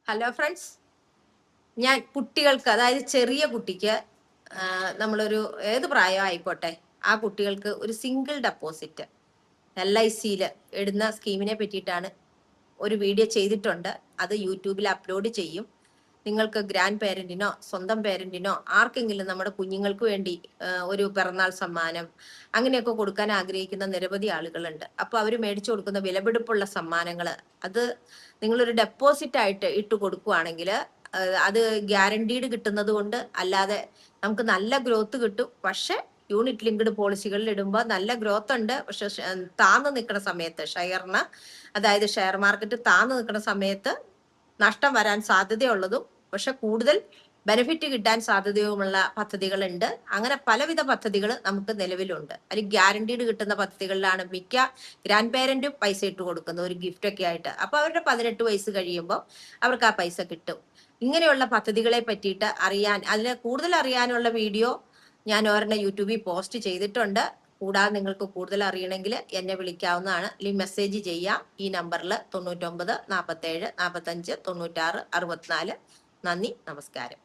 Hello friends, ഞാൻ കുട്ടികൾക്ക്, അതായത് ചെറിയ കുട്ടിക്ക് നമ്മളൊരു ഏത് പ്രായം ആയിക്കോട്ടെ, ആ കുട്ടികൾക്ക് ഒരു സിംഗിൾ ഡെപ്പോസിറ്റ് LICയിൽ ഇടുന്ന സ്കീമിനെ പറ്റിയിട്ടാണ് ഒരു വീഡിയോ ചെയ്തിട്ടുണ്ട്. അത് യൂട്യൂബിൽ അപ്ലോഡ് ചെയ്യും. നിങ്ങൾക്ക് ഗ്രാൻഡ് പേരന്റിനോ സ്വന്തം പേരന്റിനോ ആർക്കെങ്കിലും നമ്മുടെ കുഞ്ഞുങ്ങൾക്ക് വേണ്ടി ഒരു പിറന്നാൾ സമ്മാനം അങ്ങനെയൊക്കെ കൊടുക്കാൻ ആഗ്രഹിക്കുന്ന നിരവധി ആളുകളുണ്ട്. അപ്പൊ അവർ മേടിച്ചു കൊടുക്കുന്ന വിലപിടിപ്പുള്ള സമ്മാനങ്ങൾ അത് നിങ്ങളൊരു ഡെപ്പോസിറ്റ് ആയിട്ട് ഇട്ട് കൊടുക്കുവാണെങ്കിൽ അത് ഗ്യാരണ്ടീഡ് കിട്ടുന്നത് കൊണ്ട് അല്ലാതെ നമുക്ക് നല്ല ഗ്രോത്ത് കിട്ടും. പക്ഷെ യൂണിറ്റ് ലിങ്ക്ഡ് പോളിസികളിൽ ഇടുമ്പോൾ നല്ല ഗ്രോത്ത് ഉണ്ട്. പക്ഷെ താന്ന് നിൽക്കുന്ന സമയത്ത് അതായത് ഷെയർ മാർക്കറ്റ് താന്ന് നിൽക്കുന്ന സമയത്ത് നഷ്ടം വരാൻ സാധ്യതയുള്ളതും പക്ഷെ കൂടുതൽ ബെനിഫിറ്റ് കിട്ടാൻ സാധ്യതയുമുള്ള പദ്ധതികളുണ്ട്. അങ്ങനെ പലവിധ പദ്ധതികൾ നമുക്ക് നിലവിലുണ്ട്. അതിൽ ഗ്യാരണ്ടീഡ് കിട്ടുന്ന പദ്ധതികളിലാണ് മിക്ക ഗ്രാൻഡ് പേരന്റും പൈസ ഇട്ട് കൊടുക്കുന്നത്, ഒരു ഗിഫ്റ്റ് ഒക്കെ ആയിട്ട്. അപ്പൊ അവരുടെ 18 വയസ്സ് കഴിയുമ്പോൾ അവർക്ക് ആ പൈസ കിട്ടും. ഇങ്ങനെയുള്ള പദ്ധതികളെ പറ്റിയിട്ട് അറിയാൻ, അതിനെ കൂടുതൽ അറിയാനുള്ള വീഡിയോ ഞാൻ ഒരെണ്ണം യൂട്യൂബിൽ പോസ്റ്റ് ചെയ്തിട്ടുണ്ട്. കൂടാതെ നിങ്ങൾക്ക് കൂടുതൽ അറിയണമെങ്കിൽ എന്നെ വിളിക്കാവുന്നതാണ്. അല്ലെങ്കിൽ മെസ്സേജ് ചെയ്യാം ഈ നമ്പറിൽ 99 47 45 96 64. നന്ദി, നമസ്കാരം.